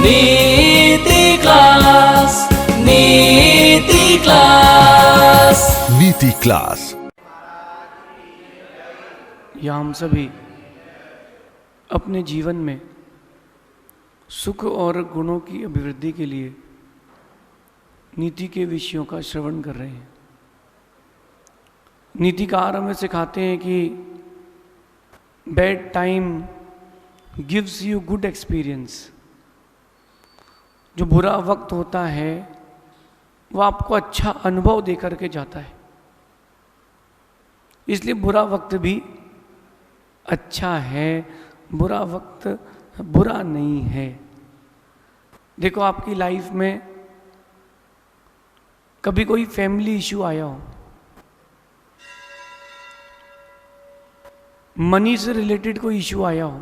नीति क्लास, नीति क्लास, नीति क्लास। या हम सभी अपने जीवन में सुख और गुणों की अभिवृद्धि के लिए नीति के विषयों का श्रवण कर रहे हैं। नीतिकार हमें सिखाते हैं कि bad time gives you good experience. जो बुरा वक्त होता है वो आपको अच्छा अनुभव दे करके जाता है, इसलिए बुरा वक्त भी अच्छा है, बुरा वक्त बुरा नहीं है। देखो, आपकी लाइफ में कभी कोई फैमिली इशू आया हो, मनी से रिलेटेड कोई इशू आया हो,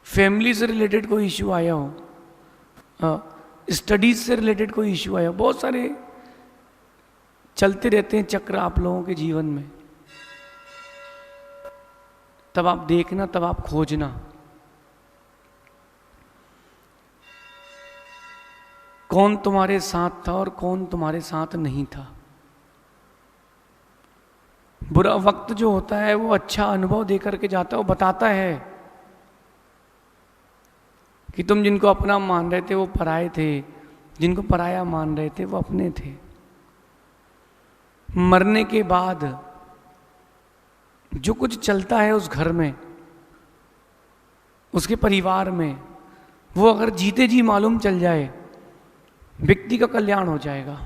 फैमिली से रिलेटेड कोई इशू आया हो, स्टडीज से रिलेटेड कोई इशू आया हो, बहुत सारे चलते रहते हैं चक्र आप लोगों के जीवन में। तब आप देखना, तब आप खोजना, कौन तुम्हारे साथ था और कौन तुम्हारे साथ नहीं था। बुरा वक्त जो होता है वो अच्छा अनुभव दे करके जाता है। वो बताता है कि तुम जिनको अपना मान रहे थे वो पराये थे, जिनको पराया मान रहे थे वो अपने थे। मरने के बाद जो कुछ चलता है उस घर में, उसके परिवार में, वो अगर जीते जी मालूम चल जाए, व्यक्ति का कल्याण हो जाएगा।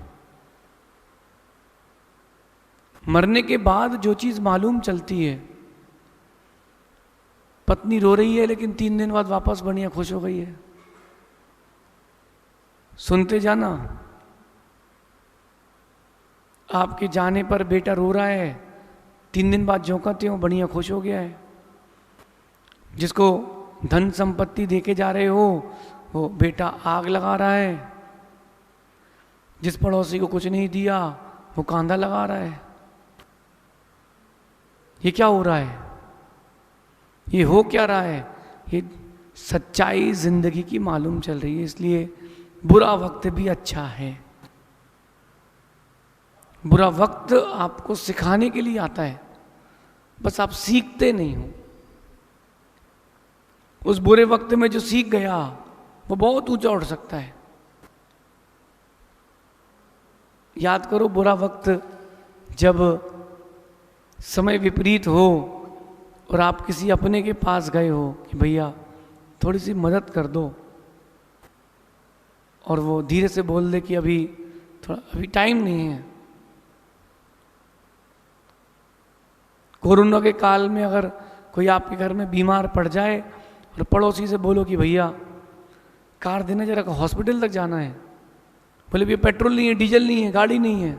मरने के बाद जो चीज मालूम चलती है, पत्नी रो रही है लेकिन 3 दिन बाद वापस बढ़िया खुश हो गई है, सुनते जाना। आपके जाने पर बेटा रो रहा है, 3 दिन बाद झोंकाते हो बढ़िया खुश हो गया है। जिसको धन संपत्ति देके जा रहे हो वो बेटा आग लगा रहा है, जिस पड़ोसी को कुछ नहीं दिया वो कांधा लगा रहा है। ये क्या हो रहा है? ये हो क्या रहा है? ये सच्चाई जिंदगी की मालूम चल रही है। इसलिए बुरा वक्त भी अच्छा है। बुरा वक्त आपको सिखाने के लिए आता है, बस आप सीखते नहीं हो। उस बुरे वक्त में जो सीख गया वो बहुत ऊंचा उठ सकता है। याद करो, बुरा वक्त जब समय विपरीत हो और आप किसी अपने के पास गए हो कि भैया थोड़ी सी मदद कर दो, और वो धीरे से बोल दे कि अभी टाइम नहीं है। कोरोना के काल में अगर कोई आपके घर में बीमार पड़ जाए और पड़ोसी से बोलो कि भैया कार देना, जरा हॉस्पिटल तक जाना है, बोले भैया पेट्रोल नहीं है, डीजल नहीं है, गाड़ी नहीं है।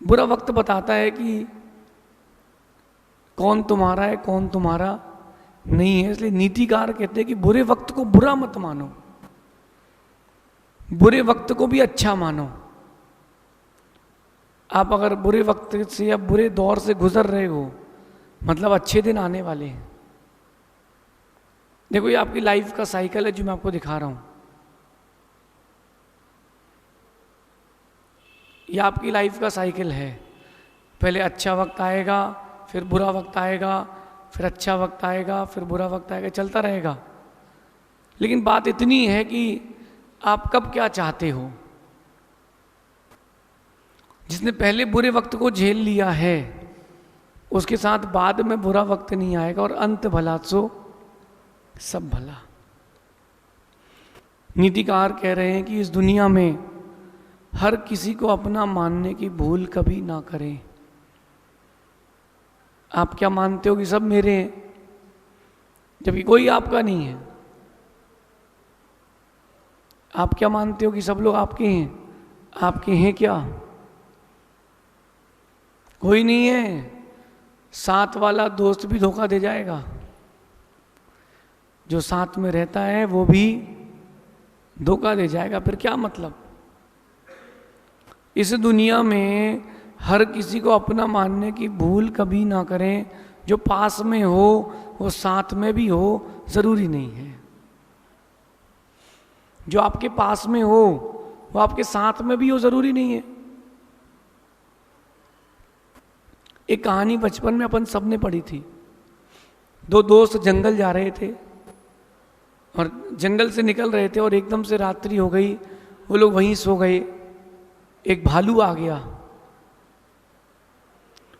बुरा वक्त बताता है कि कौन तुम्हारा है, कौन तुम्हारा नहीं है। इसलिए नीतिकार कहते हैं कि बुरे वक्त को बुरा मत मानो, बुरे वक्त को भी अच्छा मानो। आप अगर बुरे वक्त से या बुरे दौर से गुजर रहे हो, मतलब अच्छे दिन आने वाले हैं। देखो, ये आपकी लाइफ का साइकिल है जो मैं आपको दिखा रहा हूं। ये आपकी लाइफ का साइकिल है। पहले अच्छा वक्त आएगा, फिर बुरा वक्त आएगा, फिर अच्छा वक्त आएगा, फिर बुरा वक्त आएगा, चलता रहेगा। लेकिन बात इतनी है कि आप कब क्या चाहते हो। जिसने पहले बुरे वक्त को झेल लिया है उसके साथ बाद में बुरा वक्त नहीं आएगा, और अंत भला सो सब भला। नीतिकार कह रहे हैं कि इस दुनिया में हर किसी को अपना मानने की भूल कभी ना करें। आप क्या मानते हो कि सब मेरे हैं, जबकि कोई आपका नहीं है। आप क्या मानते हो कि सब लोग आपके हैं, आपके हैं क्या? कोई नहीं है। साथ वाला दोस्त भी धोखा दे जाएगा, जो साथ में रहता है वो भी धोखा दे जाएगा। फिर क्या मतलब? इस दुनिया में हर किसी को अपना मानने की भूल कभी ना करें, जो पास में हो वो साथ में भी हो जरूरी नहीं है। जो आपके पास में हो वो आपके साथ में भी हो जरूरी नहीं है। एक कहानी बचपन में अपन सबने पढ़ी थी। दो दोस्त जंगल जा रहे थे और जंगल से निकल रहे थे और एकदम से रात्रि हो गई, वो लोग वहीं सो गए। एक भालू आ गया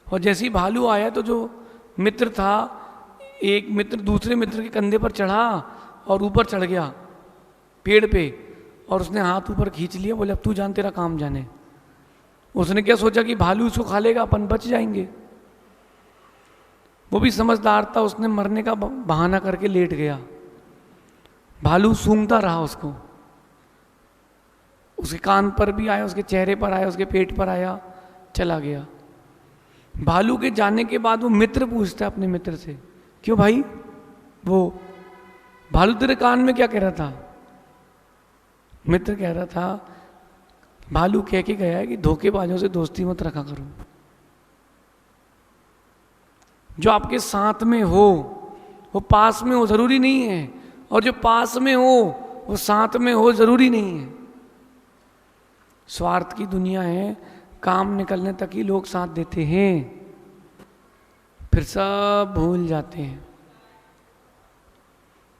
और जैसे ही भालू आया तो जो मित्र था, एक मित्र दूसरे मित्र के कंधे पर चढ़ा और ऊपर चढ़ गया पेड़ पे और उसने हाथ ऊपर खींच लिया, बोले अब तू जान, तेरा काम जाने। उसने क्या सोचा कि भालू उसको खा लेगा, अपन बच जाएंगे। वो भी समझदार था, उसने मरने का बहाना करके लेट गया। भालू सूंघता रहा उसको, उसके कान पर भी आया, उसके चेहरे पर आया, उसके पेट पर आया, चला गया। भालू के जाने के बाद वो मित्र पूछता है अपने मित्र से, क्यों भाई, वो भालू तेरे कान में क्या कह रहा था? मित्र कह रहा था, भालू कह के गया है कि धोखेबाजों से दोस्ती मत रखा करो। जो आपके साथ में हो वो पास में हो जरूरी नहीं है, और जो पास में हो वो साथ में हो जरूरी नहीं है। स्वार्थ की दुनिया है, काम निकलने तक ही लोग साथ देते हैं, फिर सब भूल जाते हैं,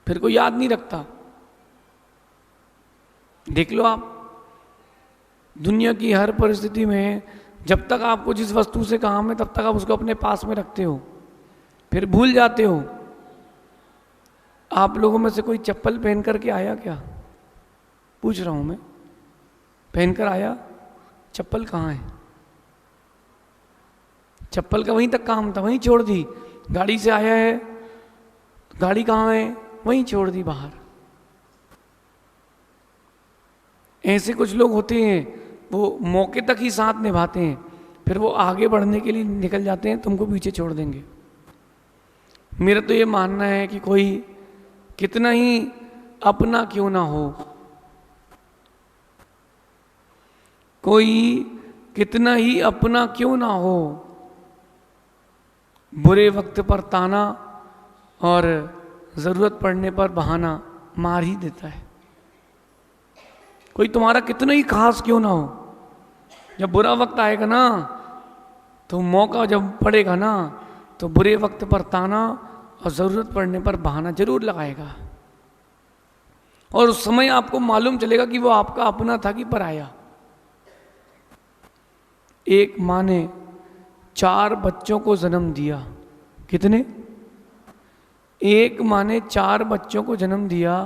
फिर कोई याद नहीं रखता। देख लो आप, दुनिया की हर परिस्थिति में जब तक आपको जिस वस्तु से काम है तब तक आप उसको अपने पास में रखते हो, फिर भूल जाते हो। आप लोगों में से कोई चप्पल पहन करके आया क्या? पूछ रहा हूं मैं, पहनकर आया? चप्पल कहाँ है? चप्पल का वहीं तक काम था, वहीं छोड़ दी। गाड़ी से आया है, गाड़ी कहाँ है? वहीं छोड़ दी बाहर। ऐसे कुछ लोग होते हैं, वो मौके तक ही साथ निभाते हैं, फिर वो आगे बढ़ने के लिए निकल जाते हैं, तुमको पीछे छोड़ देंगे। मेरा तो ये मानना है कि कोई कितना ही अपना क्यों ना हो, कोई कितना ही अपना क्यों ना हो, बुरे वक्त पर ताना और जरूरत पड़ने पर बहाना मार ही देता है। कोई तुम्हारा कितना ही खास क्यों ना हो, जब बुरा वक्त आएगा ना, तो मौका जब पड़ेगा ना, तो बुरे वक्त पर ताना और जरूरत पड़ने पर बहाना जरूर लगाएगा। और उस समय आपको मालूम चलेगा कि वो आपका अपना था कि पराया। एक माँ ने 4 बच्चों को जन्म दिया। कितने? एक माँ ने 4 बच्चों को जन्म दिया।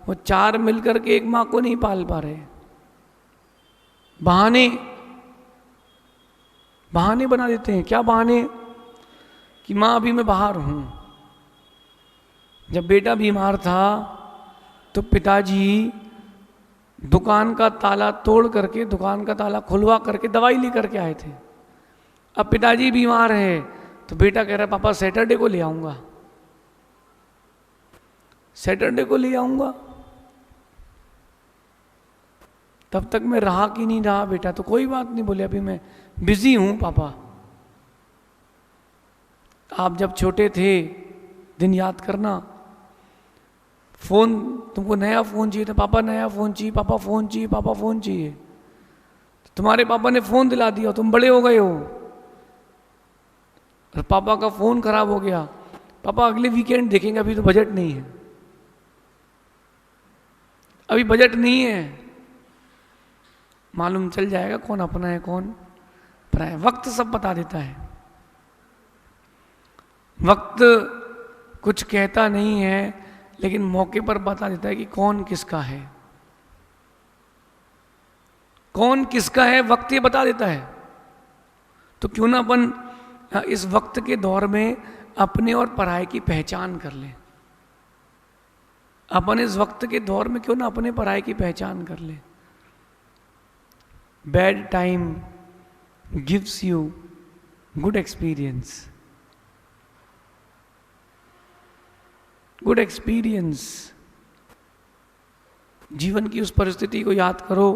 वो 4 मिलकर के एक माँ को नहीं पाल पा रहे। बहाने बहाने बना देते हैं। क्या बहाने? कि माँ अभी मैं बाहर हूं। जब बेटा बीमार था तो पिताजी दुकान का ताला तोड़ करके, दुकान का ताला खुलवा करके दवाई लेकर के आए थे। अब पिताजी बीमार है तो बेटा कह रहा है पापा सैटरडे को ले आऊंगा, सैटरडे को ले आऊंगा। तब तक मैं रहा कि नहीं रहा बेटा, तो कोई बात नहीं, बोले अभी मैं बिजी हूं पापा। आप जब छोटे थे, दिन याद करना, फोन, तुमको नया फोन चाहिए था, पापा नया फोन चाहिए, पापा फोन चाहिए, पापा फोन चाहिए। तो तुम्हारे पापा ने फोन दिला दिया, तुम बड़े हो गए हो, और पापा का फोन खराब हो गया। पापा अगले वीकेंड देखेंगे, अभी तो बजट नहीं है, अभी बजट नहीं है। मालूम चल जाएगा कौन अपना है कौन पराया। वक्त सब बता देता है। वक्त कुछ कहता नहीं है, लेकिन मौके पर बता देता है कि कौन किसका है। कौन किसका है वक्त ये बता देता है। तो क्यों ना अपन इस वक्त के दौर में अपने और पराये की पहचान कर लें। अपन इस वक्त के दौर में क्यों ना अपने पराये की पहचान कर लें। Bad time gives you good experience. Good experience. जीवन की उस परिस्थिति को याद करो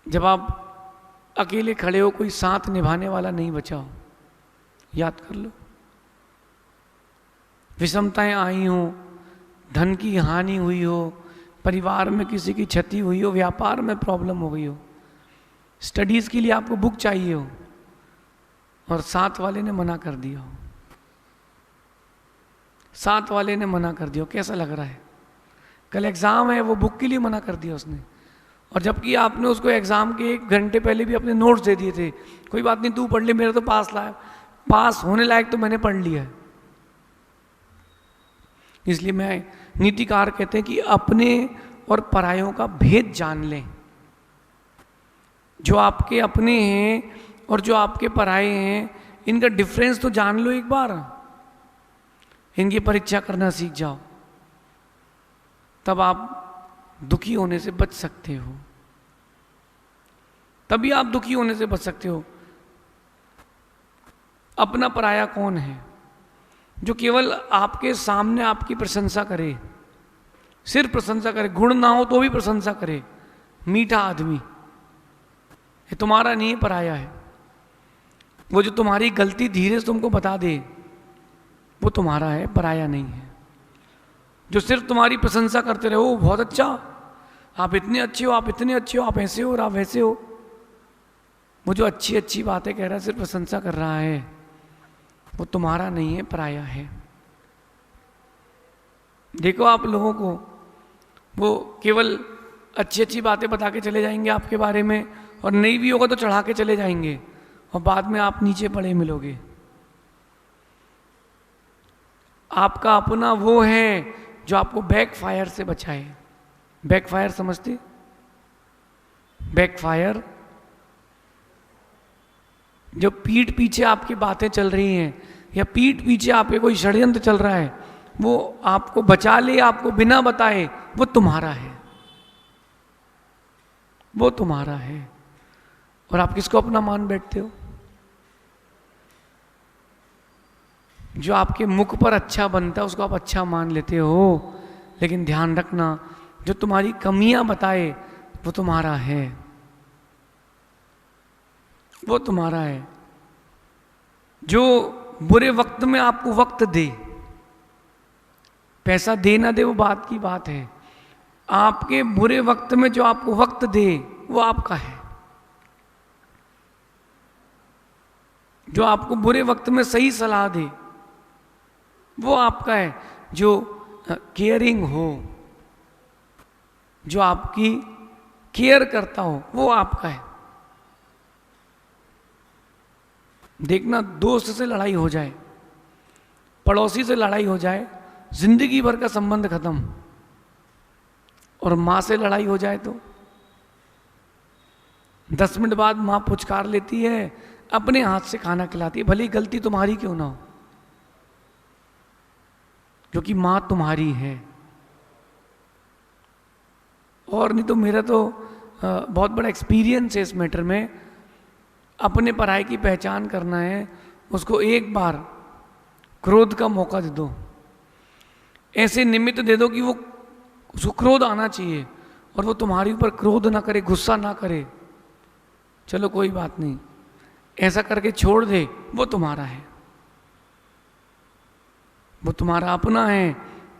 जब आप अकेले खड़े हो, कोई साथ निभाने वाला नहीं बचा हो। याद कर लो। विषमताएं आई हों, धन की हानि हुई हो, परिवार में किसी की क्षति हुई हो, व्यापार में प्रॉब्लम हो गई हो, स्टडीज़ के लिए आपको बुक चाहिए हो और साथ वाले ने मना कर दिया हो, साथ वाले ने मना कर दिया हो, कैसा लग रहा है? कल एग्ज़ाम है, वो बुक के लिए मना कर दिया उसने, और जबकि आपने उसको एग्ज़ाम के 1 घंटे पहले भी अपने नोट्स दे दिए थे, कोई बात नहीं तू पढ़ ले, मेरा तो पास होने लायक तो मैंने पढ़ लिया है। इसलिए मैं नीतिकार कहते हैं कि अपने और परायों का भेद जान लें। जो आपके अपने हैं और जो आपके पराये हैं, इनका डिफरेंस तो जान लो एक बार, इनकी परीक्षा करना सीख जाओ, तब आप दुखी होने से बच सकते हो, तभी आप दुखी होने से बच सकते हो। अपना पराया कौन है? जो केवल आपके सामने आपकी प्रशंसा करे, सिर्फ प्रशंसा करे, गुण ना हो तो भी प्रशंसा करे, मीठा आदमी, ये तुम्हारा नहीं, पराया है। वो जो तुम्हारी गलती धीरे से तुमको बता दे, वो तुम्हारा है, पराया नहीं है। जो सिर्फ तुम्हारी प्रशंसा करते रहे, वो बहुत अच्छा, आप इतने अच्छे हो, आप इतने अच्छे हो, आप ऐसे हो और आप वैसे हो, वो जो अच्छी अच्छी बातें कह रहा है, सिर्फ प्रशंसा कर रहा है, वो तुम्हारा नहीं है, पराया है। देखो आप लोगों को, वो केवल अच्छी अच्छी बातें बता के चले जाएंगे आपके बारे में, और नहीं भी होगा तो चढ़ा के चले जाएंगे, और बाद में आप नीचे पड़े मिलोगे। आपका अपना वो है जो आपको बैकफायर से बचाए। बैकफायर समझते? बैकफायर, जो पीठ पीछे आपकी बातें चल रही हैं, या पीठ पीछे आपके कोई षड्यंत्र चल रहा है, वो आपको बचा ले, आपको बिना बताए, वो तुम्हारा है, वो तुम्हारा है। और आप किसको अपना मान बैठते हो? जो आपके मुख पर अच्छा बनता है उसको आप अच्छा मान लेते हो, लेकिन ध्यान रखना, जो तुम्हारी कमियां बताए वो तुम्हारा है, वो तुम्हारा है। जो बुरे वक्त में आपको वक्त दे, पैसा दे ना दे वो बात की बात है, आपके बुरे वक्त में जो आपको वक्त दे वो आपका है। जो आपको बुरे वक्त में सही सलाह दे वो आपका है। जो केयरिंग हो, जो आपकी केयर करता हो, वो आपका है। देखना, दोस्त से लड़ाई हो जाए, पड़ोसी से लड़ाई हो जाए, जिंदगी भर का संबंध खत्म, और माँ से लड़ाई हो जाए तो 10 मिनट बाद माँ पुचकार लेती है, अपने हाथ से खाना खिलाती है, भले गलती तुम्हारी क्यों ना हो, क्योंकि माँ तुम्हारी है। और नहीं तो मेरा तो बहुत बड़ा एक्सपीरियंस है इस मैटर में। अपने पराये की पहचान करना है, उसको एक बार क्रोध का मौका दे दो, ऐसे निमित्त दे दो कि वो उसको क्रोध आना चाहिए, और वो तुम्हारे ऊपर क्रोध ना करे, गुस्सा ना करे, चलो कोई बात नहीं, ऐसा करके छोड़ दे, वो तुम्हारा है, वो तुम्हारा अपना है,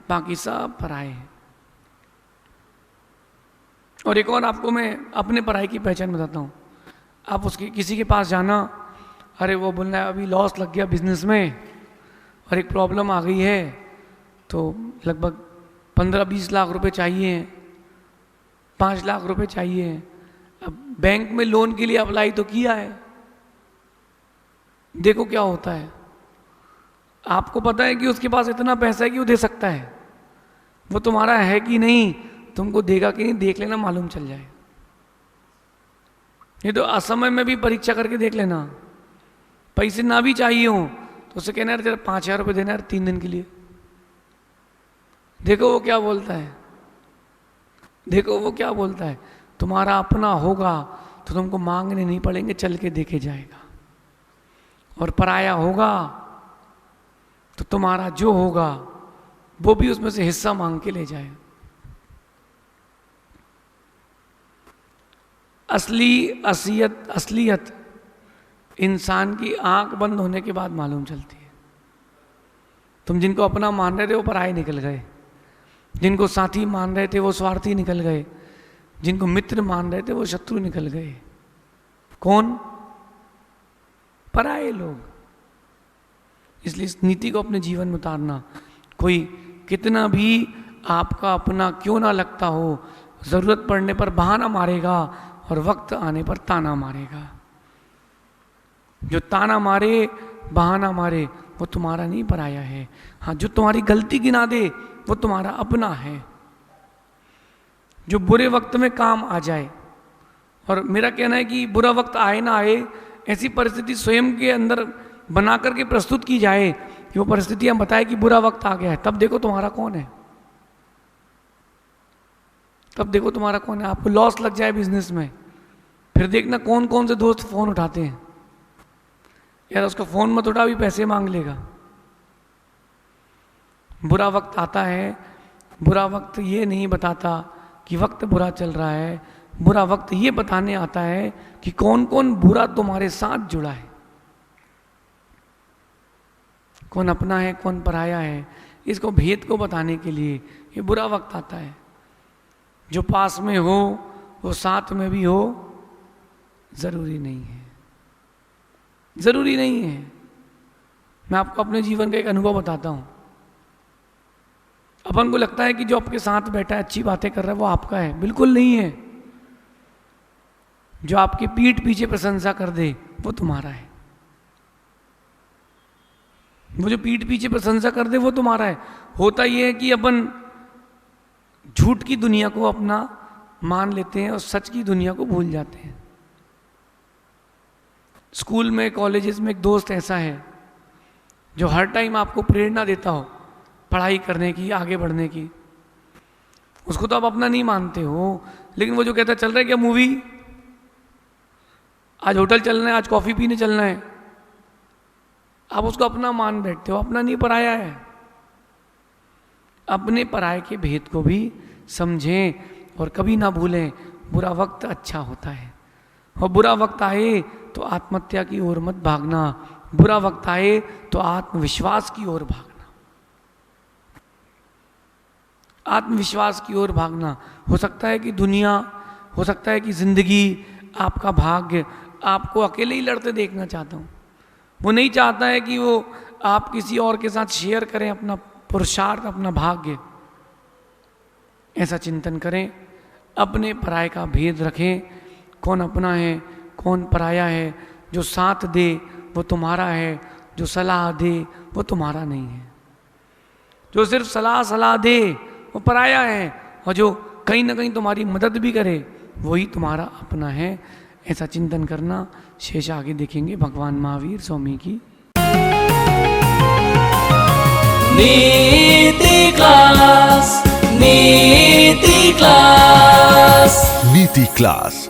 बाकी सब पराये हैं। और एक और आपको मैं अपने पराये की पहचान बताता हूँ। आप उसके किसी के पास जाना, अरे वो बोलना है अभी लॉस लग गया बिजनेस में और एक प्रॉब्लम आ गई है, तो लगभग 15-20 लाख रुपए चाहिए, 5 लाख रुपए चाहिए। अब बैंक में लोन के लिए अप्लाई तो किया है, देखो क्या होता है। आपको पता है कि उसके पास इतना पैसा है कि वो दे सकता है, वो तुम्हारा है कि नहीं, तुमको देगा कि नहीं, देख लेना, मालूम चल जाए। ये तो असमय में भी परीक्षा करके देख लेना। पैसे ना भी चाहिए हो तो उसे कहना यार 5,000 रुपये देना यार 3 दिन के लिए, देखो वो क्या बोलता है, देखो वो क्या बोलता है। तुम्हारा अपना होगा तो तुमको मांगने नहीं पड़ेंगे, चल के देखे जाएगा। और पराया होगा तो तुम्हारा जो होगा वो भी उसमें से हिस्सा मांग के ले जाए। असलियत इंसान की आंख बंद होने के बाद मालूम चलती है। तुम जिनको अपना मान रहे थे वो पराये निकल गए, जिनको साथी मान रहे थे वो स्वार्थी निकल गए, जिनको मित्र मान रहे थे वो शत्रु निकल गए। कौन? पराये लोग। इसलिए इस नीति को अपने जीवन में उतारना। कोई कितना भी आपका अपना क्यों ना लगता हो, जरूरत पड़ने पर बहाना मारेगा और वक्त आने पर ताना मारेगा। जो ताना मारे, बहाना मारे, वो तुम्हारा नहीं पराया है। हाँ, जो तुम्हारी गलती गिना दे वो तुम्हारा अपना है। जो बुरे वक्त में काम आ जाए, और मेरा कहना है कि बुरा वक्त आए ना आए, ऐसी परिस्थिति स्वयं के अंदर बना करके प्रस्तुत की जाए कि वो परिस्थितियां बताए कि बुरा वक्त आ गया है, तब देखो तुम्हारा कौन है। तब देखो तुम्हारा कौन है। आपको लॉस लग जाए बिजनेस में, फिर देखना कौन कौन से दोस्त फोन उठाते हैं, यार उसका फोन मत उठा, भी पैसे मांग लेगा। बुरा वक्त आता है, बुरा वक्त ये नहीं बताता कि वक्त बुरा चल रहा है, बुरा वक्त ये बताने आता है कि कौन कौन बुरा तुम्हारे साथ जुड़ा है, कौन अपना है कौन पराया है। इसको भेद को बताने के लिए ये बुरा वक्त आता है। जो पास में हो वो साथ में भी हो, जरूरी नहीं है, जरूरी नहीं है। मैं आपको अपने जीवन का एक अनुभव बताता हूं। अपन को लगता है कि जो आपके साथ बैठा है अच्छी बातें कर रहा है वो आपका है, बिल्कुल नहीं है। जो आपके पीठ पीछे प्रशंसा कर दे वो तुम्हारा है। वो जो पीठ पीछे प्रशंसा कर दे वो तुम्हारा है। होता यह है कि अपन झूठ की दुनिया को अपना मान लेते हैं और सच की दुनिया को भूल जाते हैं। स्कूल में, कॉलेजेस में एक दोस्त ऐसा है जो हर टाइम आपको प्रेरणा देता हो पढ़ाई करने की, आगे बढ़ने की। उसको तो आप अपना नहीं मानते हो, लेकिन वो जो कहता है चल रहा है क्या मूवी, आज होटल चलना है, आज कॉफी पीने चलना है, आप उसको अपना मान बैठते हो। अपना नहीं, पराया है। अपने पराये के भेद को भी समझें और कभी ना भूलें, बुरा वक्त अच्छा होता है। और बुरा वक्त आए तो आत्महत्या की ओर मत भागना, बुरा वक्त आए तो आत्मविश्वास की ओर भागना, आत्मविश्वास की ओर भागना। हो सकता है कि दुनिया, हो सकता है कि जिंदगी, आपका भाग्य आपको अकेले ही लड़ते देखना चाहता हूं। वो नहीं चाहता है कि वो आप किसी और के साथ शेयर करें अपना पुरुषार्थ, अपना भाग्य। ऐसा चिंतन करें, अपने पराये का भेद रखें। कौन अपना है कौन पराया है। जो साथ दे वो तुम्हारा है, जो सलाह दे वो तुम्हारा नहीं है। जो सिर्फ सलाह दे वो पराया है, और जो कहीं ना कहीं तुम्हारी मदद भी करे वही तुम्हारा अपना है। ऐसा चिंतन करना। शेष आगे देखेंगे। भगवान महावीर स्वामी की नीति क्लास, नीति क्लास, नीति क्लास।